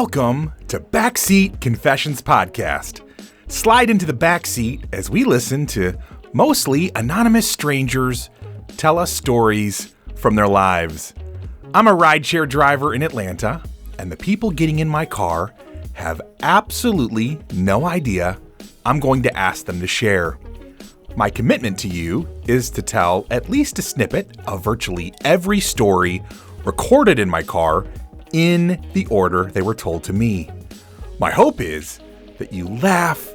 Welcome to Backseat Confessions Podcast. Slide into the backseat as we listen to mostly anonymous strangers tell us stories from their lives. I'm a rideshare driver in Atlanta, and the people getting in my car have absolutely no idea I'm going to ask them to share. My commitment to you is to tell at least a snippet of virtually every story recorded in my car in the order they were told to me. My hope is that you laugh,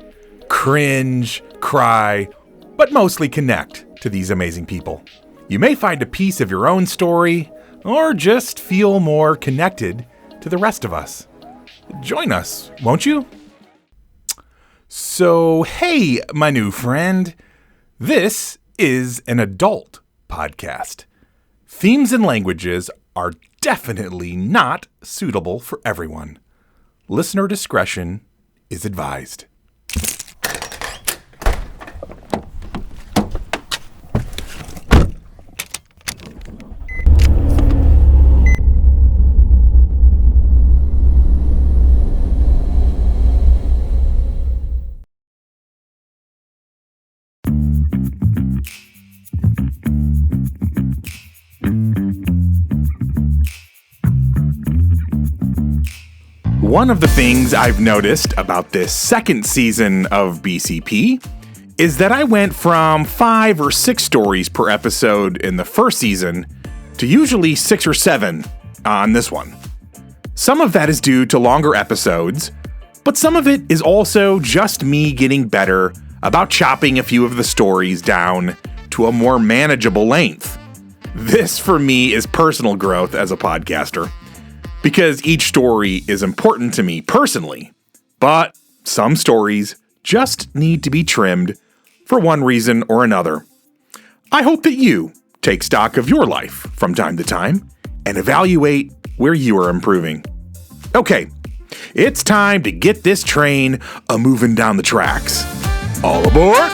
cringe, cry, but mostly connect to these amazing people. You may find a piece of your own story or just feel more connected to the rest of us. Join us, won't you? So, hey, my new friend. This is an adult podcast. Themes and languages are definitely not suitable for everyone. Listener discretion is advised. One of the things I've noticed about this second season of BCP is that I went from 5 or 6 stories per episode in the first season to usually 6 or 7 on this one. Some of that is due to longer episodes, but some of it is also just me getting better about chopping a few of the stories down to a more manageable length. This, for me, is personal growth as a podcaster, because each story is important to me personally, but some stories just need to be trimmed for one reason or another. I hope that you take stock of your life from time to time and evaluate where you are improving. Okay, it's time to get this train a-moving down the tracks. All aboard!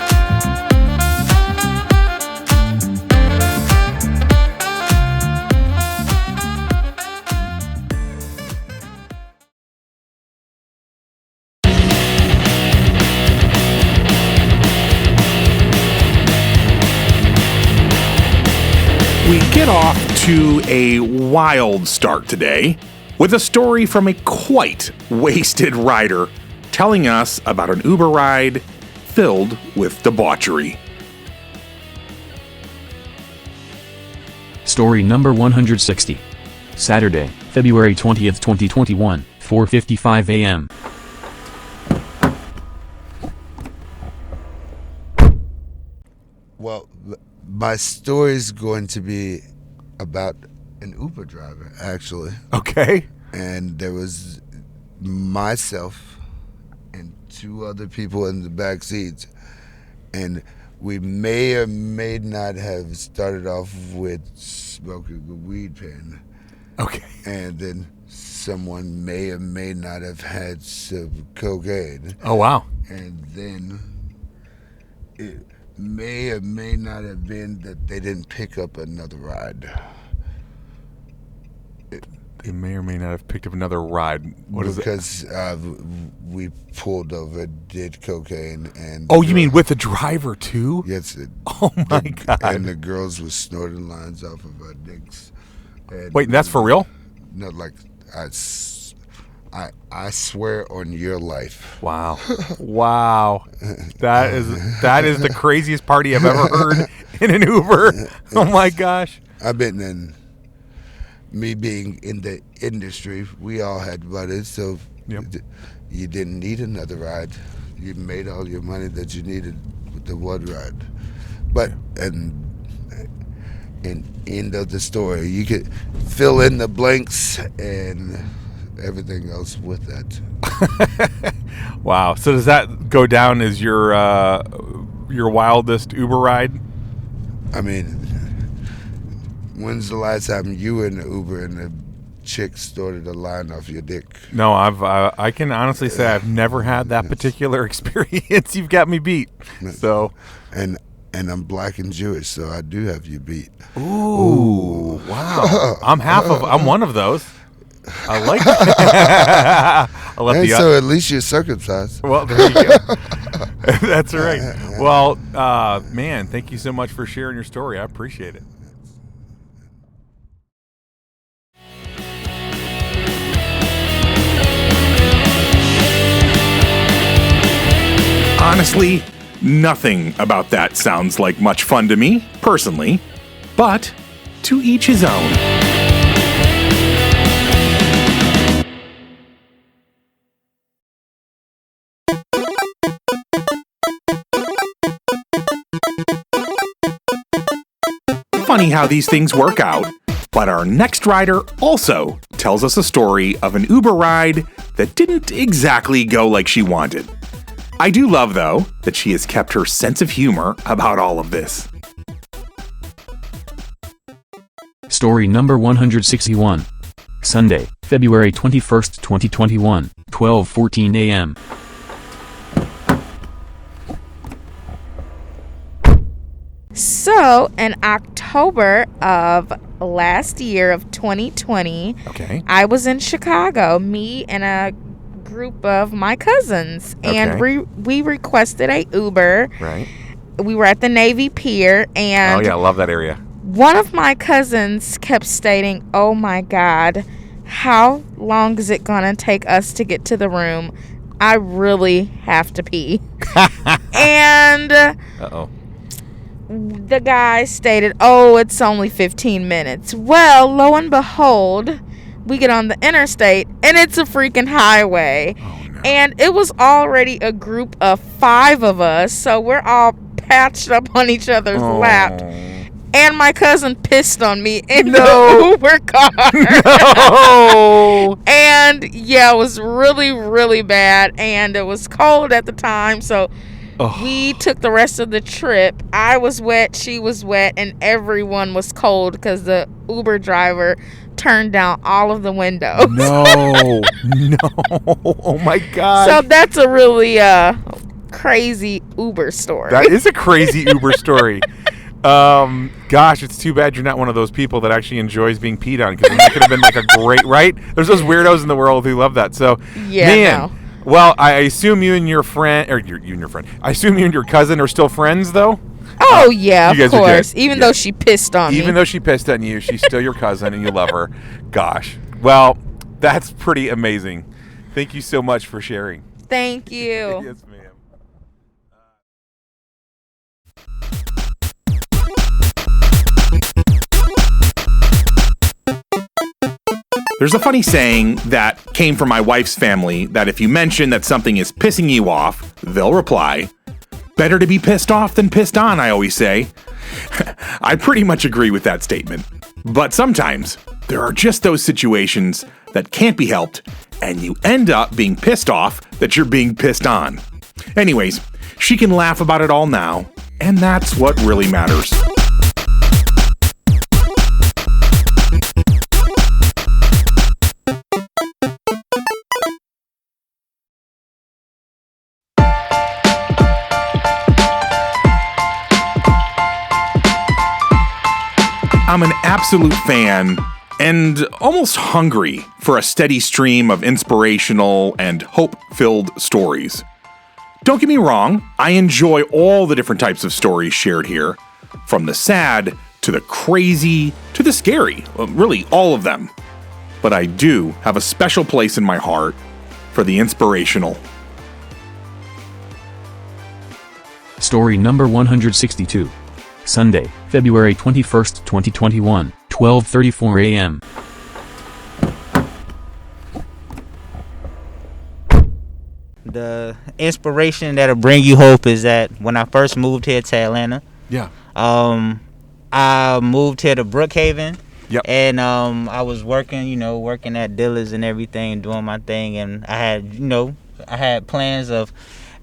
We get off to a wild start today with a story from a quite wasted rider telling us about an Uber ride filled with debauchery. Story number 160. Saturday, February 20th, 2021, 4:55 a.m. Well, my story is going to be about an Uber driver, actually. Okay. And there was myself and 2 other people in the back seats. And we may or may not have started off with smoking a weed pen. Okay. And then someone may or may not have had some cocaine. Oh, wow. And then it may or may not have been that they didn't pick up another ride. They may or may not have picked up another ride. What is it? Because we pulled over, did cocaine, and... Oh, you mean with the driver, too? Yes. Oh, my God. And the girls were snorting lines off of our dicks. And Wait, that's for real? No, like, I swear on your life. Wow. Wow. That is the craziest party I've ever heard in an Uber. Oh my gosh. I've been in, me being in the industry, we all had buddies, so Yep. You didn't need another ride. You made all your money that you needed with the one ride. But, and end of the story. You could fill in the blanks and everything else with that. Wow. So does that go down as your wildest Uber ride? I mean, when's the last time you were in the Uber and the chick snorted a line off your dick? No, I can honestly say I've never had that particular experience. You've got me beat. So, and I'm black and Jewish, so I do have you beat. Ooh. Wow. I'm one of those. I like that. I love And the so at least you're circumcised. Well, there you go. That's right. Well, man, thank you so much for sharing your story. I appreciate it. Honestly, nothing about that sounds like much fun to me, personally, but to each his own. Funny how these things work out, but our next rider also tells us a story of an Uber ride that didn't exactly go like she wanted. I do love, though, that she has kept her sense of humor about all of this. Story number 161. Sunday, February 21st, 2021, 12:14 a.m. So, in October of last year of 2020, I was in Chicago, me and a group of my cousins, and we requested a Uber. Right. We were at the Navy Pier, and oh yeah, I love that area. One of my cousins kept stating, "Oh my God, how long is it gonna take us to get to the room? I really have to pee." And the guy stated, "Oh, it's only 15 minutes. Well, lo and behold, we get on the interstate, and it's a freaking highway. Oh, no. And it was already a group of 5 of us, so we're all patched up on each other's lap. And my cousin pissed on me in the Uber car. No. And, yeah, it was really, really bad. And it was cold at the time, so we took the rest of the trip. I was wet, she was wet, and everyone was cold because the Uber driver turned down all of the windows. No. Oh my God. So that's a really crazy Uber story. That is a crazy Uber story. Gosh, it's too bad you're not one of those people that actually enjoys being peed on, because that could have been like a great, right? There's those weirdos in the world who love that. So, yeah, man. No. Well, I assume you and your friend, or you and your friend, I assume you and your cousin are still friends, though? Oh, yeah, of course. Even though she pissed on me. Even though she pissed on you, she's still your cousin and you love her. Gosh. Well, that's pretty amazing. Thank you so much for sharing. Thank you. Yes, ma'am. There's a funny saying that came from my wife's family that if you mention that something is pissing you off, they'll reply, "Better to be pissed off than pissed on," I always say. I pretty much agree with that statement. But sometimes there are just those situations that can't be helped, and you end up being pissed off that you're being pissed on. Anyways, she can laugh about it all now, and that's what really matters. I'm an absolute fan and almost hungry for a steady stream of inspirational and hope-filled stories. Don't get me wrong, I enjoy all the different types of stories shared here, from the sad to the crazy to the scary, really all of them. But I do have a special place in my heart for the inspirational. Story number 162. Sunday, February 21st, 2021, 12:34 a.m. The inspiration that'll bring you hope is that when I first moved here to Atlanta, I moved here to Brookhaven. Yep. And I was working at dealers and everything, doing my thing, and I had plans of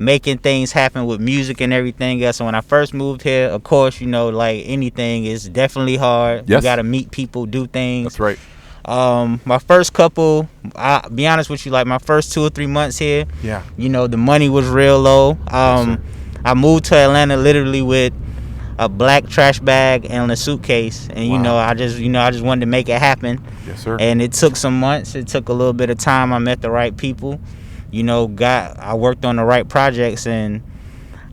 making things happen with music and everything else. And when I first moved here, of course, like anything, is definitely hard. Yes. You got to meet people, do things. That's right. My first couple, I'll be honest with you, like my first 2 or 3 months here, the money was real low. Yes, I moved to Atlanta literally with a black trash bag and a suitcase, and Wow. I just wanted to make it happen. Yes, sir. And it took some months. It took a little bit of time. I met the right people. I worked on the right projects, and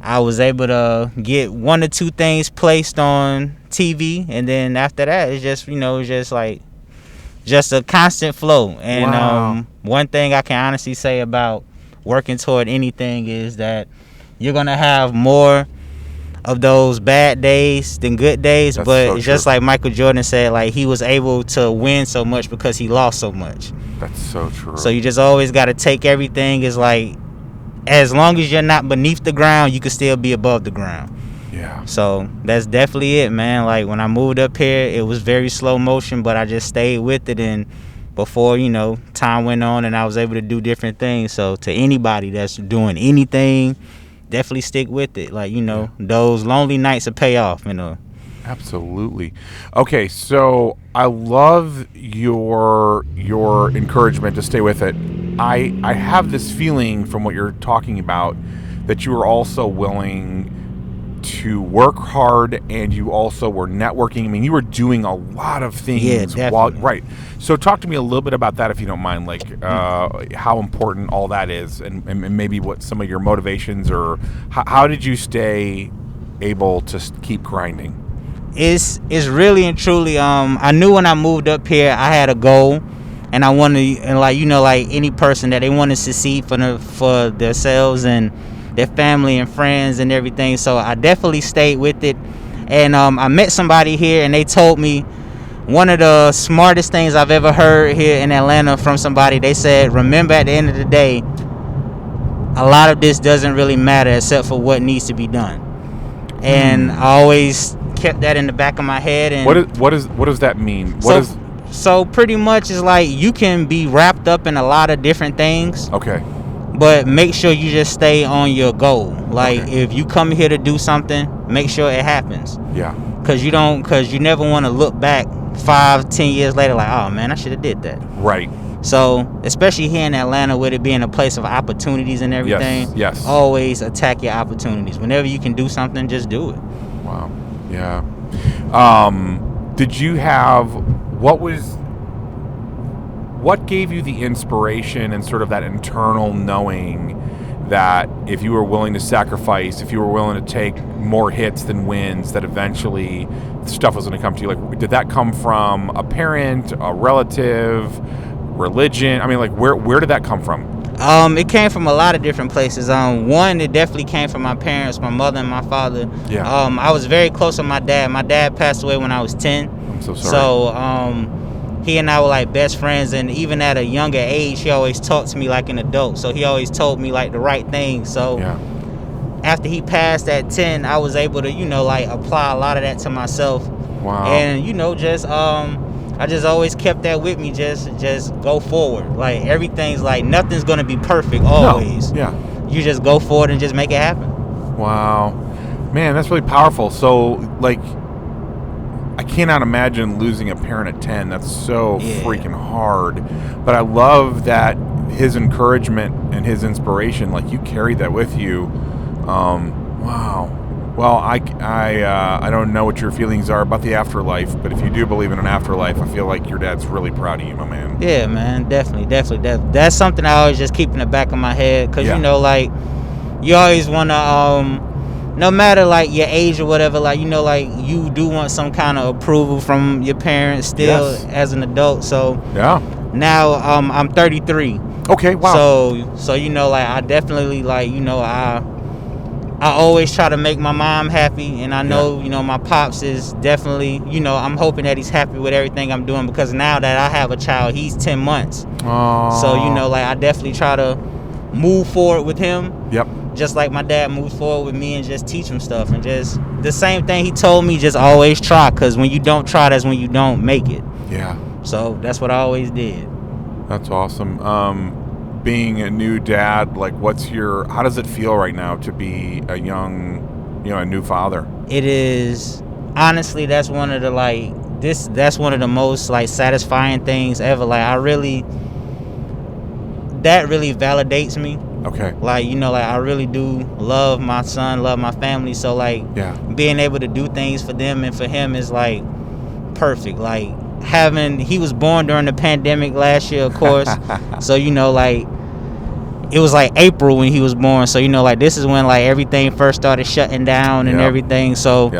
I was able to get one or two things placed on TV, and then after that, it's just just a constant flow. And Wow. one thing I can honestly say about working toward anything is that you're gonna have more of those bad days than good days. That's But so it's just true. like Michael Jordan said, like, he was able to win so much because he lost so much. That's so true. So you just always got to take everything as like, as long as you're not beneath the ground, you can still be above the ground. Yeah. So that's definitely it, man. Like, when I moved up here, it was very slow motion, but I just stayed with it. And before, time went on and I was able to do different things. So to anybody that's doing anything, definitely stick with it. Like, those lonely nights will pay off, Absolutely. Okay, so I love your encouragement to stay with it. I have this feeling from what you're talking about that you were also willing to work hard, and you also were networking. I mean, you were doing a lot of things. Yeah, definitely. Right. So talk to me a little bit about that, if you don't mind, like how important all that is, and maybe what some of your motivations, or how did you stay able to keep grinding? It's really and truly, I knew when I moved up here I had a goal, and I wanted, and like any person, that they want to succeed for themselves and their family and friends and everything. So I definitely stayed with it. And I met somebody here, and they told me one of the smartest things I've ever heard here in Atlanta from somebody. They said, remember, at the end of the day, a lot of this doesn't really matter except for what needs to be done. And I always kept that in the back of my head. And what does that mean? So pretty much, it's like, you can be wrapped up in a lot of different things. Okay. But make sure you just stay on your goal. Like, Okay. if you come here to do something, make sure it happens. Yeah. Cause you never want to look back 5-10 years later like, oh man, I should have did that. Right. So especially here in Atlanta, with it being a place of opportunities and everything, Yes. always attack your opportunities. Whenever you can do something, just do it. Wow. Yeah. Did you have what gave you the inspiration and sort of that internal knowing that if you were willing to sacrifice, if you were willing to take more hits than wins, that eventually stuff was going to come to you? Like, did that come from a parent, a relative, religion? I mean, like, where did that come from? It came from a lot of different places. One, it definitely came from my parents, my mother and my father. Yeah. I was very close with my dad. My dad passed away when I was 10. I'm so sorry. So he and I were like best friends, and even at a younger age, he always talked to me like an adult. So he always told me like the right things. So Yeah. after he passed at 10, I was able to, like, apply a lot of that to myself. Wow. And I just always kept that with me. Just go forward. Like, everything's like, nothing's gonna be perfect always. No. Yeah. You just go forward and just make it happen. Wow. Man, that's really powerful. So, like, I cannot imagine losing a parent at 10. That's so freaking hard. But I love that his encouragement and his inspiration, like, you carried that with you. Wow. Well, I don't know what your feelings are about the afterlife, but if you do believe in an afterlife, I feel like your dad's really proud of you, my man. Yeah, man, definitely. That's something I always just keep in the back of my head, because like, you always want to, no matter like your age or whatever, like, like, you do want some kind of approval from your parents still as an adult. So Yeah. now I'm 33. Okay. Wow. So like, I definitely, like, I always try to make my mom happy, and I know, my pops is definitely, I'm hoping that he's happy with everything I'm doing, because now that I have a child, he's 10 months. Aww. So, like, I definitely try to move forward with him. Yep. Just like my dad moves forward with me, and just teach him stuff, and just the same thing he told me, just always try, because when you don't try, that's when you don't make it. Yeah. So that's what I always did. That's awesome. Being a new dad, like, how does it feel right now to be a young, a new father? It is, honestly, that's one of the, like, that's one of the most, like, satisfying things ever. Like, that really validates me. Okay. Like, you know, like I really do love my son, love my family. So like being able to do things for them and for him is like perfect. Like he was born during the pandemic last year, of course. So, you know, like it was like April when he was born. So, you know, like this is when like everything first started shutting down and everything. So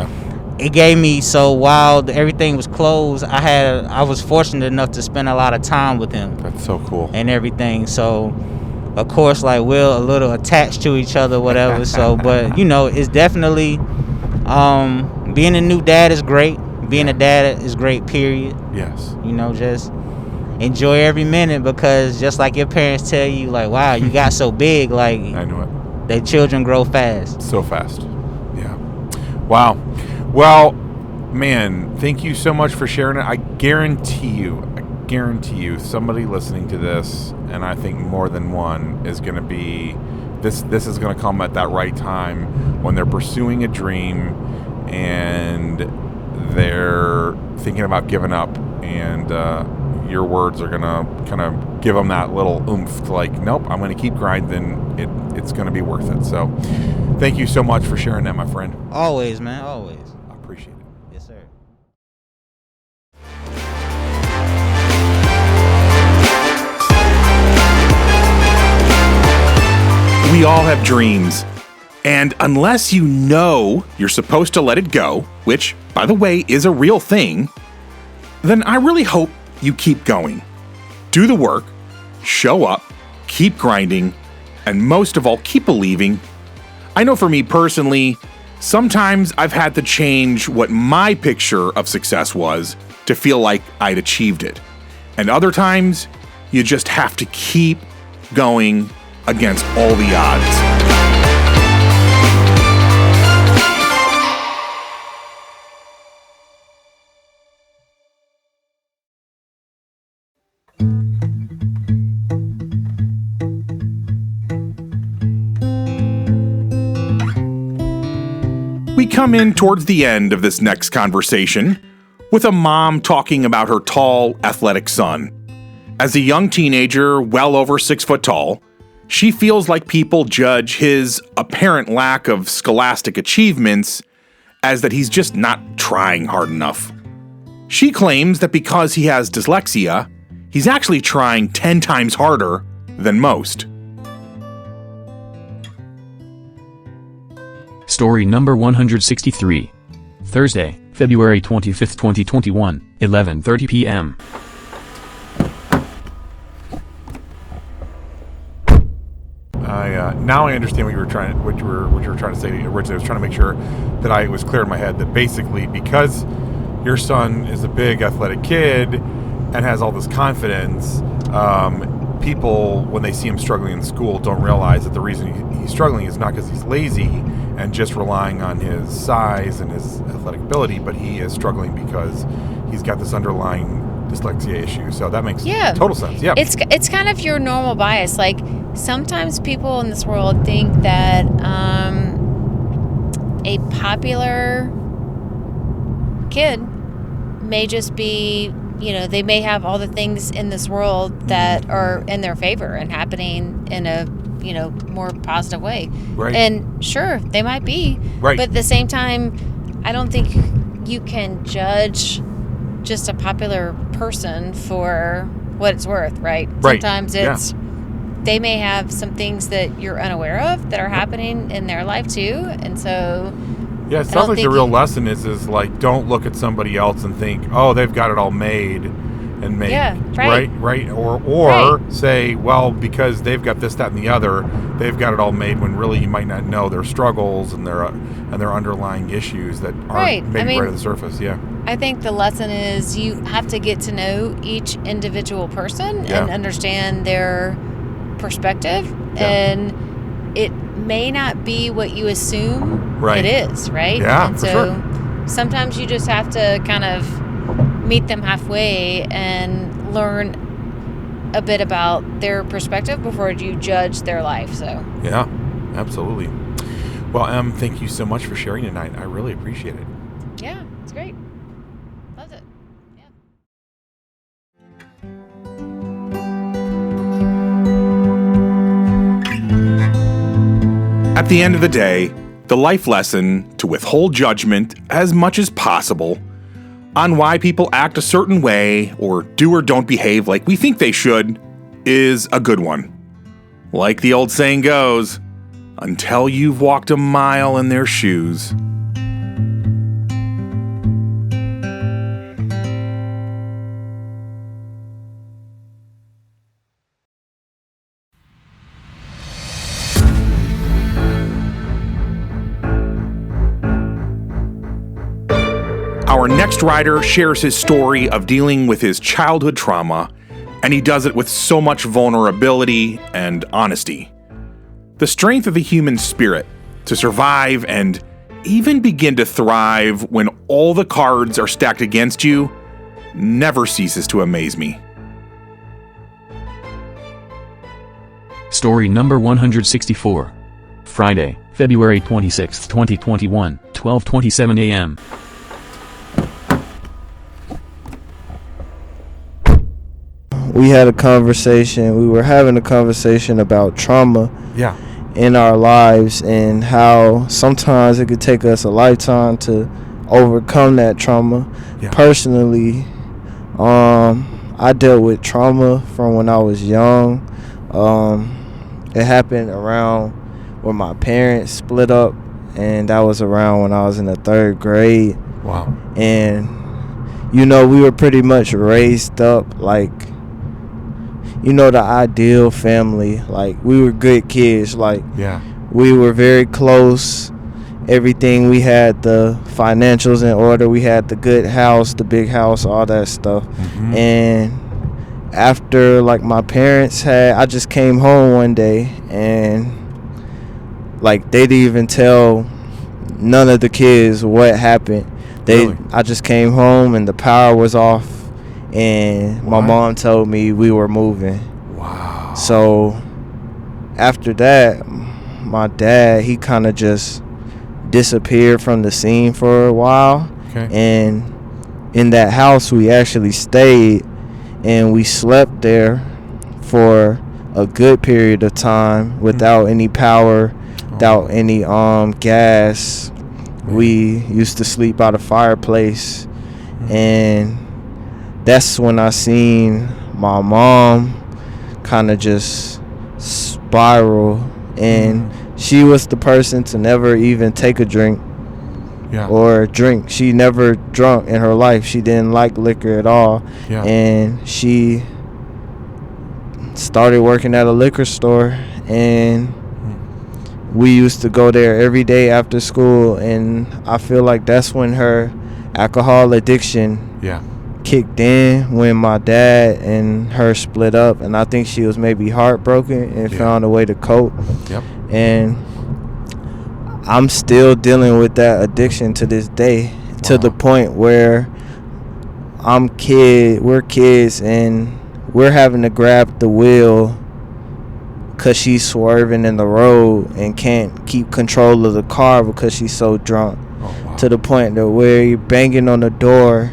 it gave me, so while everything was closed, I was fortunate enough to spend a lot of time with him. That's so cool. And everything. So of course, like we're a little attached to each other, whatever. So, but you know, it's definitely being a new dad is great. Being a dad is great, period. Yes. You know, just enjoy every minute, because just like your parents tell you, like, wow, you got so big, like I knew it. Their children grow fast. So fast. Yeah. Wow. Well, man, thank you so much for sharing it. I guarantee you somebody listening to this, and I think more than one, is going to be this is going to come at that right time when they're pursuing a dream and they're thinking about giving up, and your words are going to kind of give them that little oomph to like, nope, I'm going to keep grinding. It's going to be worth it. So thank you so much for sharing that, my friend. Always, man, always. I appreciate it. Yes, sir. We all have dreams. And unless you know you're supposed to let it go, which, by the way, is a real thing, then I really hope you keep going. Do the work, show up, keep grinding, and most of all, keep believing. I know for me personally, sometimes I've had to change what my picture of success was to feel like I'd achieved it. And other times, you just have to keep going against all the odds. We come in towards the end of this next conversation with a mom talking about her tall, athletic son. As a young teenager, well over 6 foot tall, she feels like people judge his apparent lack of scholastic achievements as that he's just not trying hard enough. She claims that because he has dyslexia, he's actually trying 10 times harder than most. Story number 163. Thursday, February 25th, 2021, 11:30 p.m. Now I understand what you were trying to say originally. I was trying to make sure that it was clear in my head that basically because your son is a big athletic kid and has all this confidence, people, when they see him struggling in school, don't realize that the reason he's struggling is not because he's lazy and just relying on his size and his athletic ability, but he is struggling because he's got this underlying dyslexia issue. So that makes total sense. Yeah. It's kind of your normal bias. Like sometimes people in this world think that a popular kid may just be, they may have all the things in this world that are in their favor and happening in a more positive way. Right. And sure, they might be. Right. But at the same time, I don't think you can judge just a popular person for what it's worth, right? Right. Sometimes they may have some things that you're unaware of that are happening in their life too. And so yeah, it sounds like the real lesson is like, don't look at somebody else and think, oh, they've got it all made and make. Yeah, right. Right. Or Right. say, well, because they've got this, that, and the other, they've got it all made, when really you might not know their struggles and their underlying issues that aren't maybe right at the surface. Yeah. I think the lesson is you have to get to know each individual person and understand their perspective, and it may not be what you assume it is, right? Yeah, and for so sometimes you just have to kind of meet them halfway and learn a bit about their perspective before you judge their life. So yeah, absolutely. Well, thank you so much for sharing tonight. I really appreciate it. yeah, it's great. Loved it. Yeah. At the end of the day, the life lesson to withhold judgment as much as possible on why people act a certain way or do or don't behave like we think they should is a good one. Like the old saying goes, until you've walked a mile in their shoes. Our next rider shares his story of dealing with his childhood trauma, and he does it with so much vulnerability and honesty. The strength of the human spirit to survive and even begin to thrive when all the cards are stacked against you never ceases to amaze me. Story number 164. Friday, February 26, 2021, 12:27 a.m. We had a conversation. We were having a conversation about trauma in our lives and how sometimes it could take us a lifetime to overcome that trauma. Personally, I dealt with trauma from when I was young. It happened around when my parents split up, and that was around when I was in the 3rd grade. Wow. And we were pretty much raised up like, the ideal family. Like, we were good kids. Like, we were very close. Everything, we had the financials in order. We had the good house, the big house, all that stuff. Mm-hmm. And after, like, my parents I just came home one day, and, like, they didn't even tell none of the kids what happened. Really? I just came home, and the power was off. And my mom told me we were moving. Wow. So after that, my dad, he kind of just disappeared from the scene for a while. Okay. And in that house, we actually stayed, and we slept there for a good period of time without any power, without any gas. We used to sleep by the fireplace, and that's when I seen my mom kind of just spiral, and she was the person to never even take a drink or drink. She never drunk in her life. She didn't like liquor at all. And she started working at a liquor store, and we used to go there every day after school, and I feel like that's when her alcohol addiction kicked in, when my dad and her split up, and I think she was maybe heartbroken and found a way to cope. And I'm still dealing with that addiction to this day, to the point where we're kids, and we're having to grab the wheel because she's swerving in the road and can't keep control of the car because she's so drunk. To the point that where you're banging on the door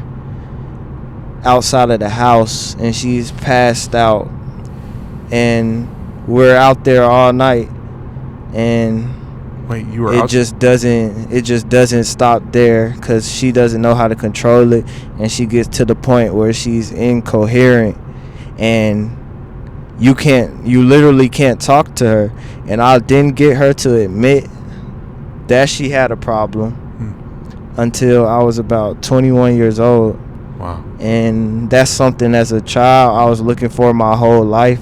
outside of the house, and she's passed out, and we're out there all night, and it just doesn't stop there, because she doesn't know how to control it, and she gets to the point where she's incoherent, and you literally can't talk to her. And I didn't get her to admit that she had a problem until I was about 21 years old. Wow. And that's something as a child I was looking for my whole life.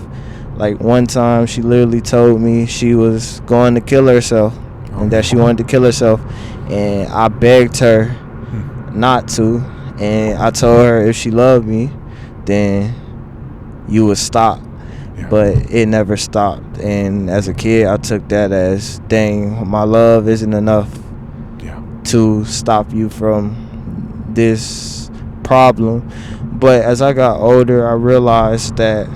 Like, one time she literally told me she was going to kill herself, and that she wanted to kill herself, and I begged her not to, and I told her if she loved me, then you would stop. But it never stopped. And as a kid, I took that as, dang, my love isn't enough to stop you from this problem. But as I got older, I realized that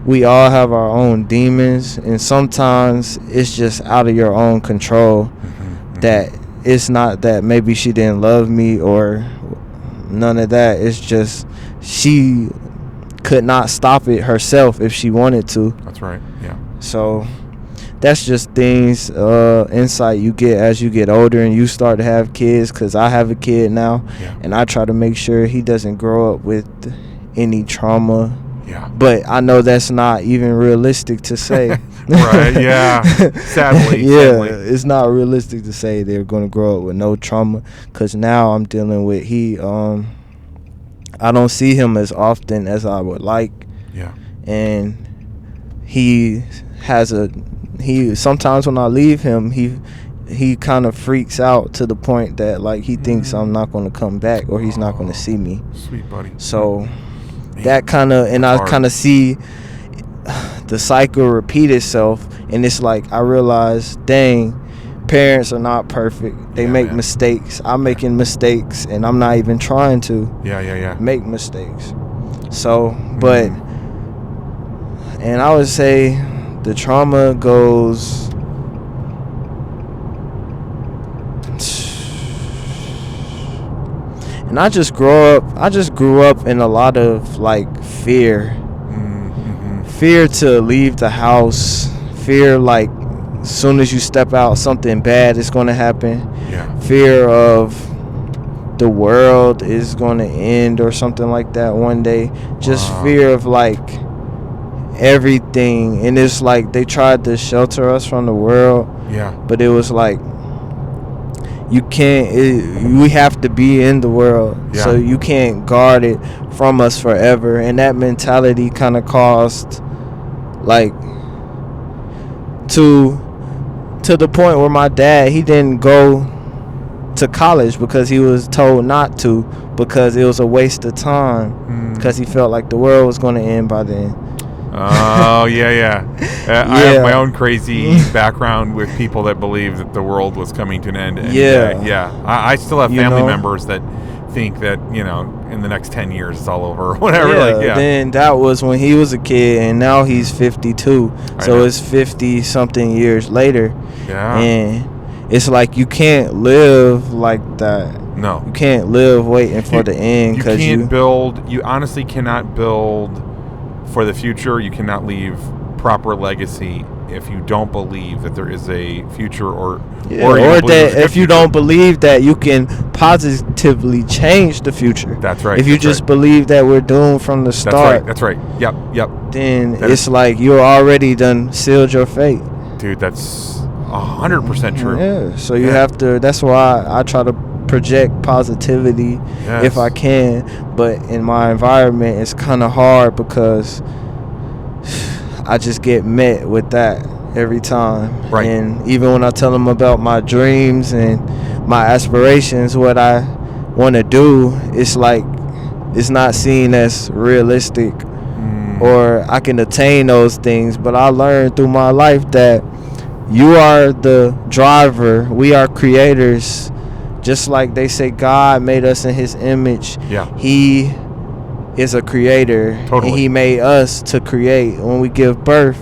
we all have our own demons, and sometimes it's just out of your own control. That it's not that maybe she didn't love me or none of that. It's just she could not stop it herself if she wanted to. That's right. Yeah. So that's just things, insight you get as you get older and you start to have kids, because I have a kid now. Yeah. And I try to make sure he doesn't grow up with any trauma. Yeah. But I know that's not even realistic to say. Right, yeah. Sadly. Yeah, sadly. it's not realistic to say they're going to grow up with no trauma, because now I'm dealing with I don't see him as often as I would like. Yeah. And he sometimes when I leave him, he kind of freaks out to the point that like he thinks I'm not going to come back, or he's not going to see me. Sweet buddy. So Man, that kind of, and I hard. kind of see the cycle repeat itself, and it's like I realize, dang, parents are not perfect. They make mistakes. I'm making mistakes, and I'm not even trying to make mistakes. So, but, and I would say the trauma goes, and I just grew up in a lot of like fear. Fear to leave the house. Fear like as soon as you step out, something bad is going to happen. Yeah. Fear of the world is going to end or something like that one day. Just fear of like everything. And it's like they tried to shelter us from the world. Yeah. But it was like you can't. We have to be in the world, so you can't guard it from us forever. And that mentality kind of caused, like, to the point where my dad, he didn't go to college because he was told not to, because it was a waste of time, because he felt like the world was going to end by then. Oh, yeah. I have my own crazy background with people that believe that the world was coming to an end. And I still have family members that think that, in the next 10 years it's all over or whatever. Then that was when he was a kid, and now he's 52. So it's 50 something years later. Yeah. And it's like you can't live like that. No. You can't live waiting for the end, because you honestly cannot build for the future. You cannot leave proper legacy if you don't believe that there is a future, or that if you don't believe that you can positively change the future. That's right. If you just believe that we're doomed from the start. That's right. Yep. Then it's like you're already done sealed your fate. Dude, that's 100% true. Yeah. So you have to. That's why I try to project positivity if I can, but in my environment it's kind of hard because I just get met with that every time. Right. And even when I tell them about my dreams and my aspirations, what I want to do, it's like it's not seen as realistic or I can attain those things. But I learned through my life that you are the driver, we are creators. Just like they say God made us in his image. Yeah. He is a creator. Totally. And he made us to create. When we give birth,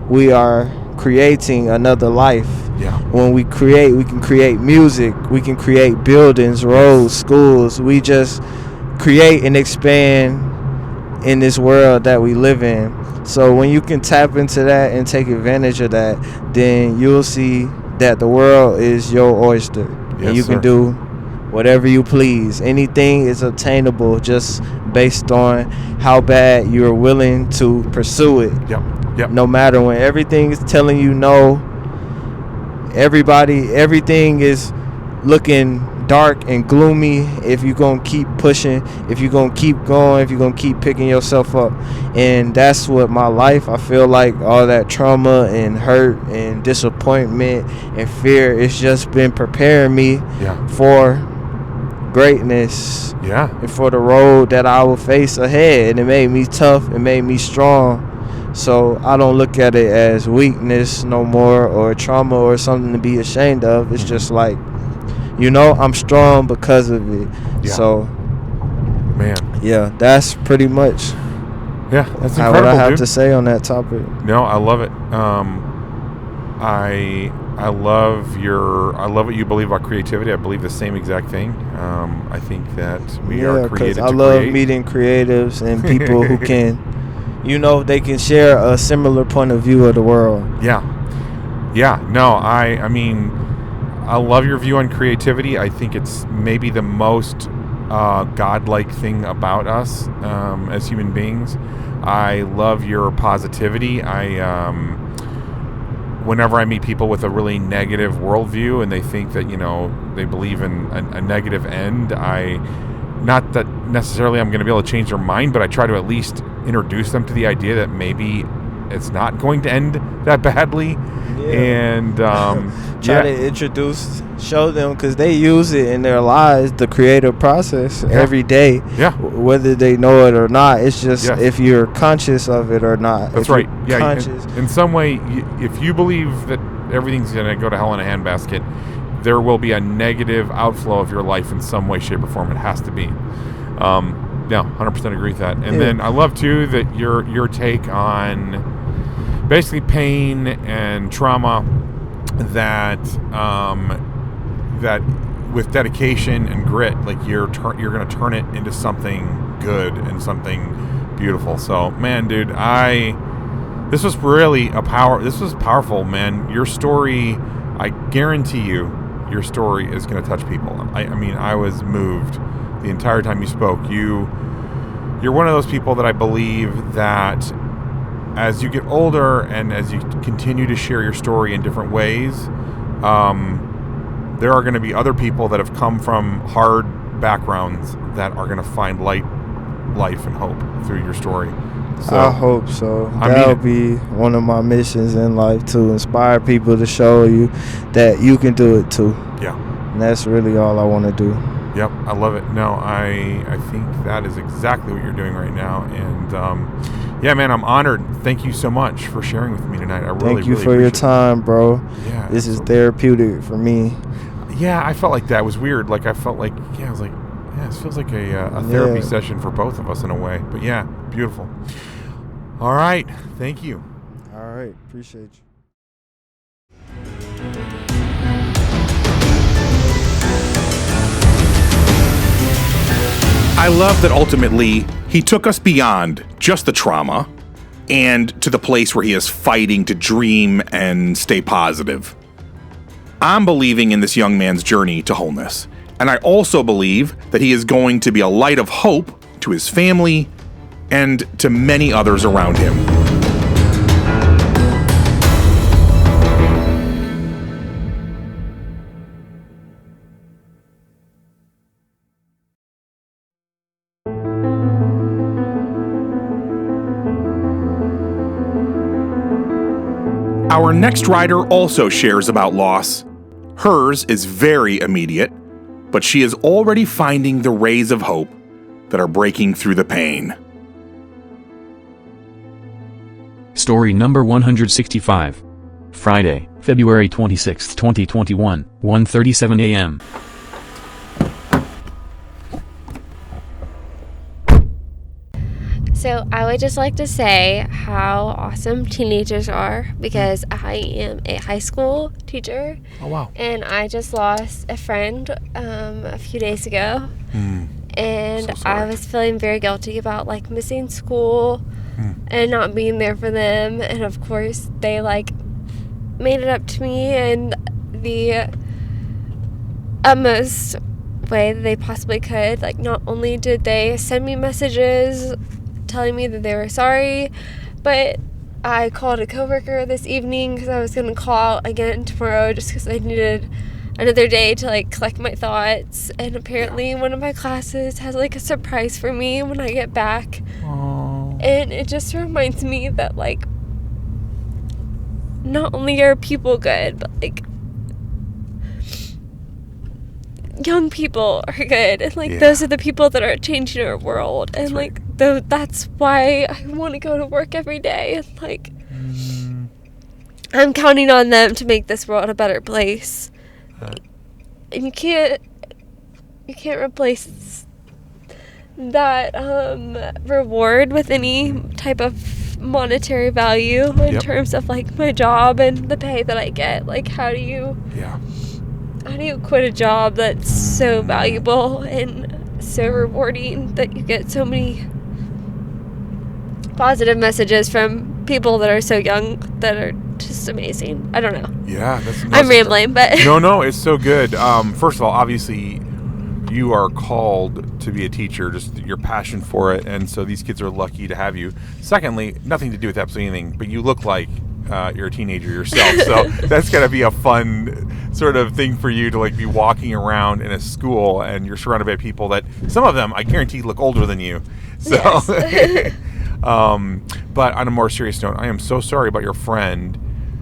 we are creating another life. Yeah. When we create, we can create music. We can create buildings, roads, schools. We just create and expand in this world that we live in. So when you can tap into that and take advantage of that, then you'll see that the world is your oyster. Yes, and you can do whatever you please. Anything is obtainable just based on how bad you're willing to pursue it. Yep. No matter when everything is telling you no, everything is looking dark and gloomy. If you're going to keep pushing, if you're going to keep going, if you're going to keep picking yourself up. And that's what my life, I feel like all that trauma and hurt and disappointment and fear, it's just been preparing me for greatness. Yeah. And for the road that I will face ahead. And it made me tough. It made me strong. So I don't look at it as weakness no more, or trauma or something to be ashamed of. It's just like, I'm strong because of it. Yeah. So, man. Yeah, that's pretty much that's incredible, what I have dude. to say on that topic. No, I love it. I love what you believe about creativity. I believe the same exact thing. I think that we are created to I love create. meeting creatives and people who can, they can share a similar point of view of the world. Yeah. Yeah, no, I mean, I love your view on creativity. I think it's maybe the most godlike thing about us as human beings. I love your positivity. Whenever I meet people with a really negative worldview and they think that, they believe in a negative end, not that necessarily I'm going to be able to change their mind, but I try to at least introduce them to the idea that maybe it's not going to end that badly. Yeah. And try to show them, because they use it in their lives, the creative process every day. Yeah. Whether they know it or not, it's just if you're conscious of it or not. That's right. Yeah. Conscious. In some way, if you believe that everything's going to go to hell in a handbasket, there will be a negative outflow of your life in some way, shape, or form. It has to be. Yeah, 100% agree with that. And then I love too that your take on basically pain and trauma that that with dedication and grit, like you're going to turn it into something good and something beautiful. So, man, dude, this was really this was powerful, man. Your story, I guarantee you, your story is going to touch people. I mean, I was moved the entire time you spoke. You're one of those people that I believe that as you get older and as you continue to share your story in different ways, there are going to be other people that have come from hard backgrounds that are going to find life and hope through your story. So, I hope so. That'll be one of my missions in life, to inspire people to show you that you can do it too. Yeah. And that's really all I want to do. Yep, I love it. No, I think that is exactly what you're doing right now. And yeah, man, I'm honored. Thank you so much for sharing with me tonight. Thank you for your time, bro. Yeah, this is therapeutic for me. Yeah, I felt like that. It was weird. Like I felt like, I was like, this feels like a therapy session for both of us in a way. But yeah, beautiful. All right, thank you. All right, appreciate you. I love that ultimately he took us beyond just the trauma and to the place where he is fighting to dream and stay positive. I'm believing in this young man's journey to wholeness, and I also believe that he is going to be a light of hope to his family and to many others around him. Our next rider also shares about loss. Hers is very immediate, but she is already finding the rays of hope that are breaking through the pain. Story number 165. Friday, February 26, 2021, 1:37 a.m. So I would just like to say how awesome teenagers are, because I am a high school teacher. Oh, wow. And I just lost a friend a few days ago. And So sorry. I was feeling very guilty about missing school and not being there for them. And of course they made it up to me in the utmost way that they possibly could. Not only did they send me messages telling me that they were sorry, but I called a coworker this evening because I was going to call out again tomorrow just because I needed another day to collect my thoughts. And apparently one of my classes has a surprise for me when I get back. Aww. And it just reminds me that not only are people good, but young people are good, and those are the people that are changing our world. That's and right. That's why I want to go to work every day, and I'm counting on them to make this world a better place. And you can't replace that reward with any type of monetary value in terms of my job and the pay that I get. How do you quit a job that's so valuable and so rewarding, that you get so many positive messages from people that are so young, that are just amazing. I don't know. Yeah, I'm rambling, but no, it's so good. First of all, obviously, you are called to be a teacher, just your passion for it, and so these kids are lucky to have you. Secondly, nothing to do with absolutely anything, but you look like you're a teenager yourself, so that's gotta be a fun sort of thing for you to like be walking around in a school, and you're surrounded by people that some of them I guarantee look older than you. So, yes. But on a more serious note, I am so sorry about your friend.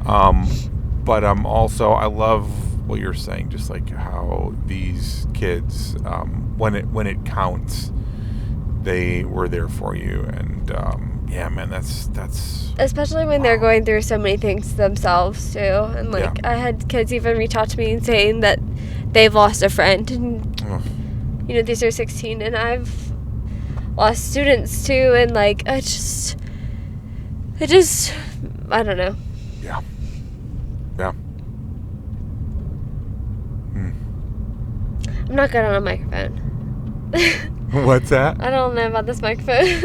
But also I love what you're saying, just like how these kids, when it counts, they were there for you, and yeah, man, that's especially when they're going through so many things themselves too, and like I had kids even reach out to me and saying that they've lost a friend, and you know, these are 16, and I've lost students too, and like I just I don't know. Yeah. I'm not good on a microphone. What's that? I don't know about this microphone.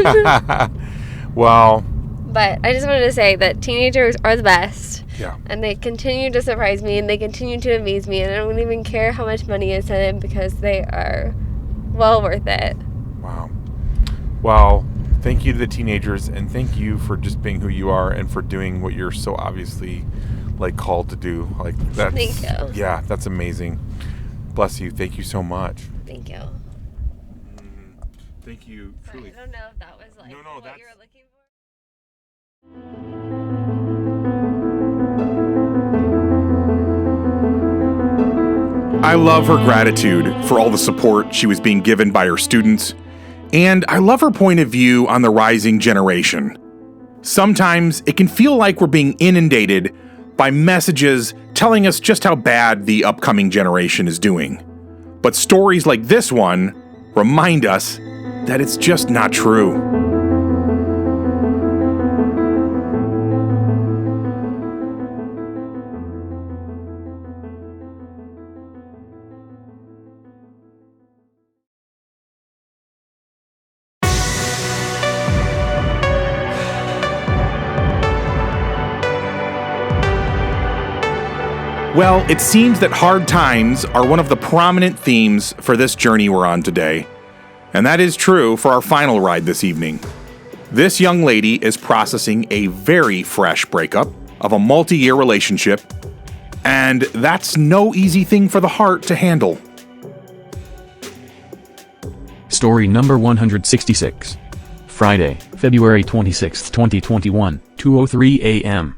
Well, but I just wanted to say that teenagers are the best. Yeah. And they continue to surprise me, and they continue to amaze me, and I don't even care how much money is in it because they are well worth it. Wow. Well, thank you to the teenagers, and thank you for just being who you are and for doing what you're so obviously like called to do. Like that's, thank you. Yeah, that's amazing. Bless you. Thank you so much. Thank you. Thank you. Truly. I don't know if that was like No, what that's... you were looking for. I love her gratitude for all the support she was being given by her students, and I love her point of view on the rising generation. Sometimes it can feel like we're being inundated by messages telling us just how bad the upcoming generation is doing. But stories like this one remind us that it's just not true. Well, it seems that hard times are one of the prominent themes for this journey we're on today. And that is true for our final ride this evening. This young lady is processing a very fresh breakup of a multi-year relationship, and that's no easy thing for the heart to handle. Story number 166. Friday, February 26, 2021, 2:03 a.m.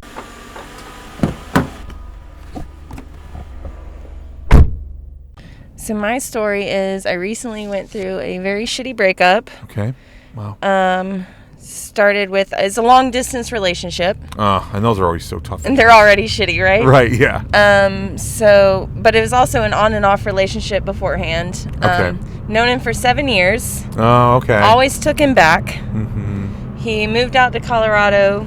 So my story is I recently went through a very shitty breakup. Okay. Wow. Started with, it's a long distance relationship. And those are always so tough. And they're already shitty, right? Right, yeah. But it was also an on and off relationship beforehand. Okay. Known him for 7 years. Oh, okay. Always took him back. Mm-hmm. He moved out to Colorado.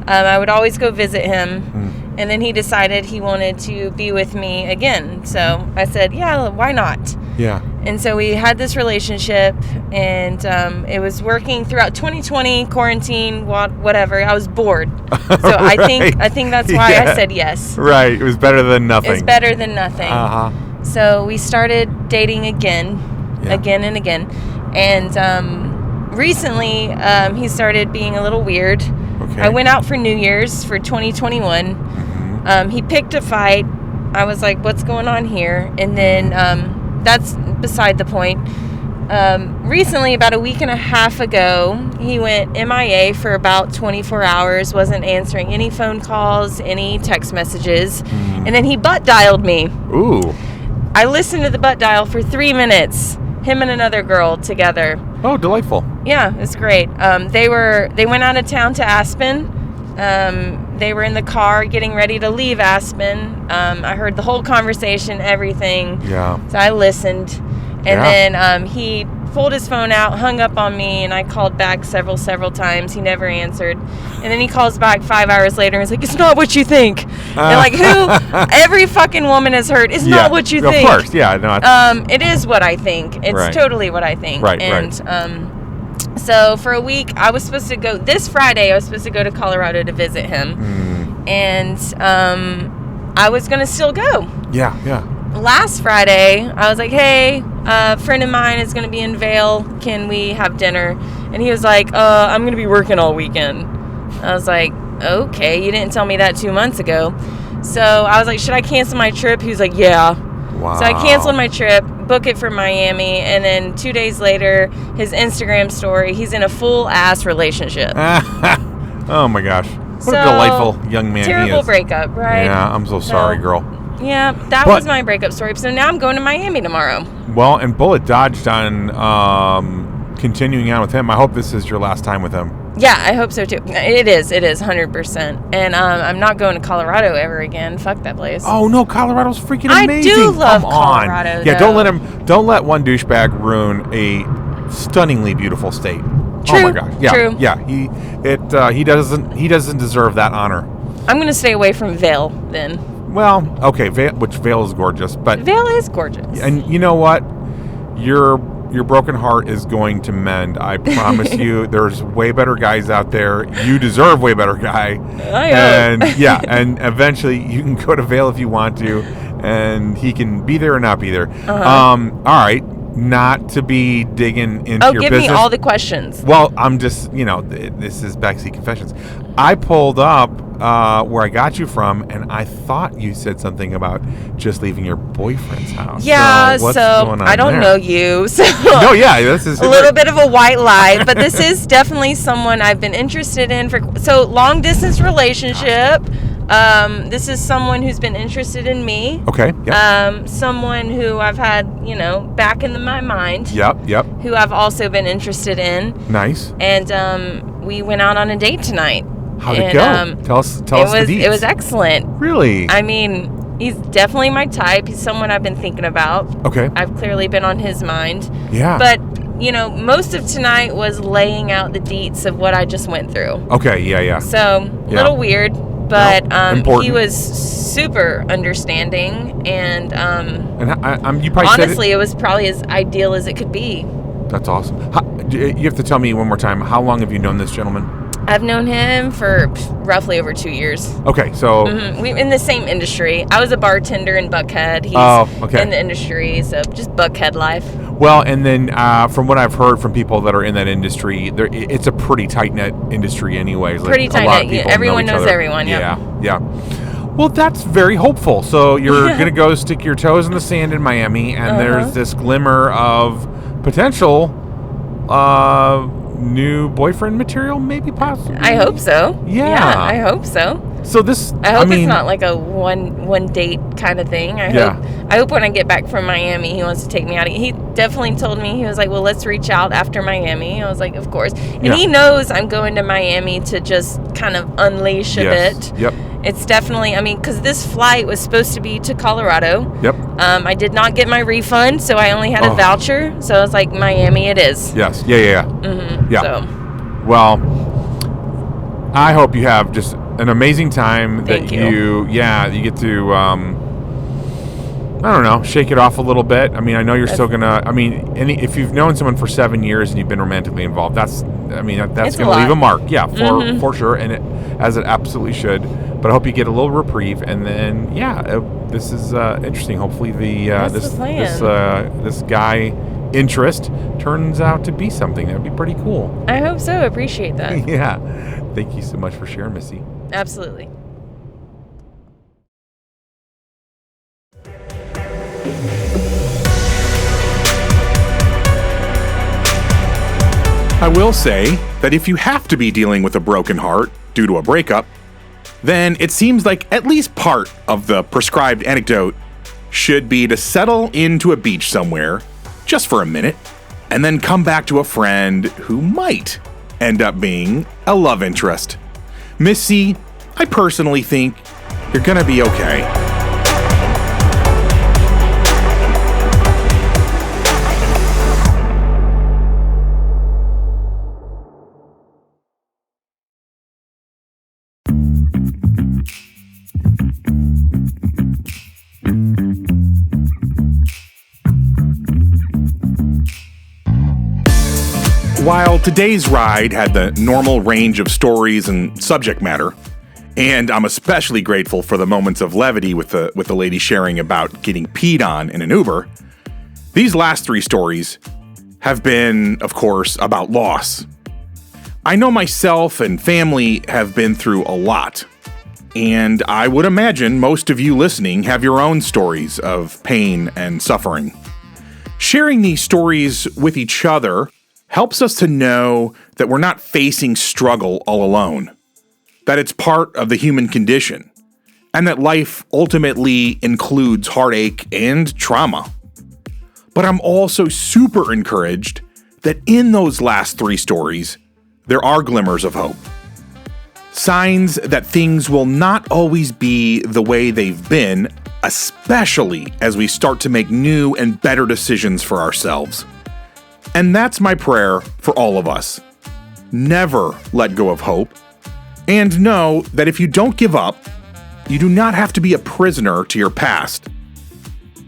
I would always go visit him. And then he decided he wanted to be with me again. So I said, yeah, why not? Yeah. And so we had this relationship, and it was working throughout 2020, quarantine, whatever. I was bored. So Right. I think that's why I said yes. Right. It was better than nothing. It's better than nothing. Uh-huh. So we started dating again and again. And recently, he started being a little weird. Okay. I went out for New Year's for 2021. Mm-hmm. He picked a fight. I was like, what's going on here? And then that's beside the point. Recently, about a week and a half ago, he went MIA for about 24 hours, wasn't answering any phone calls, any text messages. And then he butt dialed me. Ooh. I listened to the butt dial for 3 minutes, him and another girl together. Oh, delightful. Yeah, it's great. They went out of town to Aspen. They were in the car getting ready to leave Aspen. I heard the whole conversation, everything. Yeah. So I listened. And then he pulled his phone out, hung up on me, and I called back several times. He never answered. And then he calls back 5 hours later and is like, it's not what you think. And like, every fucking woman has heard, it's not what you think. Of course, yeah. No, it is what I think. It's totally what I think. Right, so for a week, this Friday, I was supposed to go to Colorado to visit him. and I was gonna still go. Yeah. Last Friday, I was like, hey, a friend of mine is going to be in Vail. Can we have dinner? And he was like, I'm going to be working all weekend. I was like, okay, you didn't tell me that 2 months ago. So I was like, should I cancel my trip? He was like, yeah. Wow. So I canceled my trip, book it for Miami, and then 2 days later, his Instagram story, he's in a full-ass relationship. Oh, my gosh. What a So, delightful young man he is. Terrible breakup, right? Yeah, I'm so sorry, girl. Yeah, that was my breakup story. So now I'm going to Miami tomorrow. Well, and bullet dodged on continuing on with him. I hope this is your last time with him. Yeah, I hope so too. It is 100%. And I'm not going to Colorado ever again. Fuck that place. Oh no, Colorado's freaking amazing. I do love Come Colorado. On. Yeah, don't let one douchebag ruin a stunningly beautiful state. True. Oh my gosh. Yeah. True. Yeah. He doesn't deserve that honor. I'm gonna stay away from Vail then. Well, okay, Vail is gorgeous, but Vail is gorgeous. And you know what? Your broken heart is going to mend. I promise you. There's way better guys out there. You deserve way better guy. I and yeah, and eventually you can go to Vail if you want to, and he can be there or not be there. All right. Not to be digging into your business. Give me all the questions. Well, I'm just, this is Backseat Confessions. I pulled up where I got you from, and I thought you said something about just leaving your boyfriend's house. Yeah, what's going on I don't there? know you. So No, yeah, this is a little bit of a white lie, but this is definitely someone I've been interested in so long distance relationship. This is someone who's been interested in me. Okay. Yep. Someone who I've had, back in my mind. Yep. Who I've also been interested in. Nice. And we went out on a date tonight. How'd it go? Tell us the deets. It was excellent. Really? I mean, he's definitely my type. He's someone I've been thinking about. Okay. I've clearly been on his mind. Yeah. But, most of tonight was laying out the deets of what I just went through. Okay. Yeah. So, a little weird. But he was super understanding, and you probably honestly, it was probably as ideal as it could be. That's awesome. You have to tell me one more time. How long have you known this gentleman? I've known him for roughly over 2 years. Okay, so we're in the same industry. I was a bartender in Buckhead. He's in the industry, so just Buckhead life. Well, and then from what I've heard from people that are in that industry, it's a pretty tight-knit industry anyways. Pretty tight-knit. Everyone knows everyone, yeah. Well, that's very hopeful. So you're going to go stick your toes in the sand in Miami, and there's this glimmer of potential new boyfriend material, maybe possibly. I hope so. Yeah, I hope so. So this, I hope it's not like a one date kind of thing. I hope when I get back from Miami, he wants to take me out. He definitely told me, he was like, well, let's reach out after Miami. I was like, of course. And he knows I'm going to Miami to just kind of unleash a bit. Yep. It's definitely, because this flight was supposed to be to Colorado. Yep. I did not get my refund, so I only had a voucher. So I was like, Miami it is. Yes. Yeah. Mm-hmm. Yeah. So. Well, I hope you have just an amazing time. Thank you get to, I don't know, shake it off a little bit. I mean, I know you're still gonna. I mean, if you've known someone for 7 years and you've been romantically involved, that's gonna leave a mark. Yeah, for sure, and as it absolutely should. But I hope you get a little reprieve, and then this is interesting. Hopefully, this guy interest turns out to be something that'd be pretty cool. I hope so. Appreciate that. Yeah, thank you so much for sharing, Missy. Absolutely. I will say that if you have to be dealing with a broken heart due to a breakup, then it seems like at least part of the prescribed antidote should be to settle into a beach somewhere just for a minute and then come back to a friend who might end up being a love interest. Miss C, I personally think you're gonna be okay. While today's ride had the normal range of stories and subject matter, And I'm especially grateful for the moments of levity with the lady sharing about getting peed on in an Uber. These last 3 stories have been, of course, about loss. I know myself and family have been through a lot, and I would imagine most of you listening have your own stories of pain and suffering. Sharing these stories with each other helps us to know that we're not facing struggle all alone, that it's part of the human condition, and that life ultimately includes heartache and trauma. But I'm also super encouraged that in those last 3 stories, there are glimmers of hope. Signs that things will not always be the way they've been, especially as we start to make new and better decisions for ourselves. And that's my prayer for all of us. Never let go of hope. And know that if you don't give up, you do not have to be a prisoner to your past,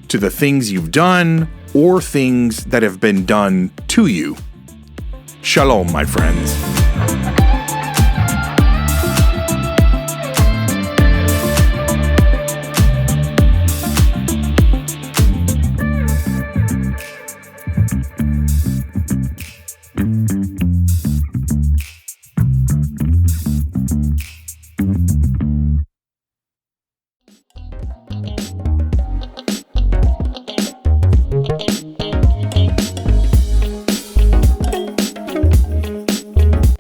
to the things you've done, or things that have been done to you. Shalom, my friends.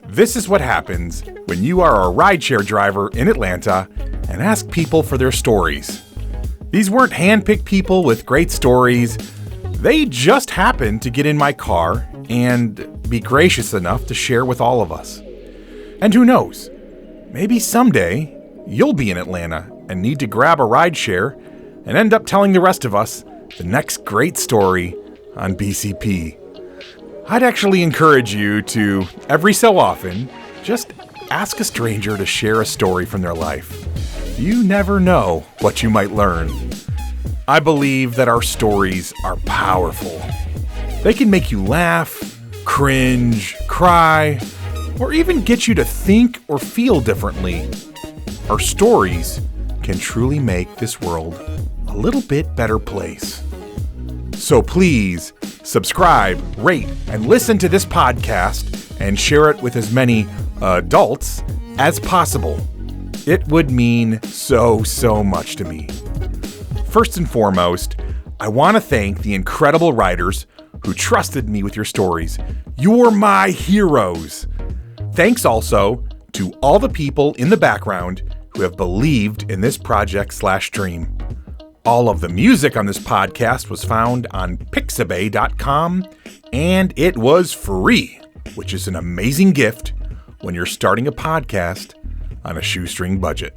This is what happens when you are a rideshare driver in Atlanta and ask people for their stories. These weren't handpicked people with great stories. They just happened to get in my car and be gracious enough to share with all of us. And who knows, maybe someday you'll be in Atlanta and need to grab a rideshare and end up telling the rest of us the next great story on BCP. I'd actually encourage you to, every so often, just ask a stranger to share a story from their life. You never know what you might learn. I believe that our stories are powerful. They can make you laugh, cringe, cry, or even get you to think or feel differently. Our stories can truly make this world a little bit better place. So please, subscribe, rate, and listen to this podcast and share it with as many adults as possible. It would mean so much to me. First and foremost, I want to thank the incredible writers who trusted me with your stories. You're my heroes. Thanks also to all the people in the background who have believed in this project/dream. All of the music on this podcast was found on pixabay.com, and it was free, which is an amazing gift when you're starting a podcast on a shoestring budget.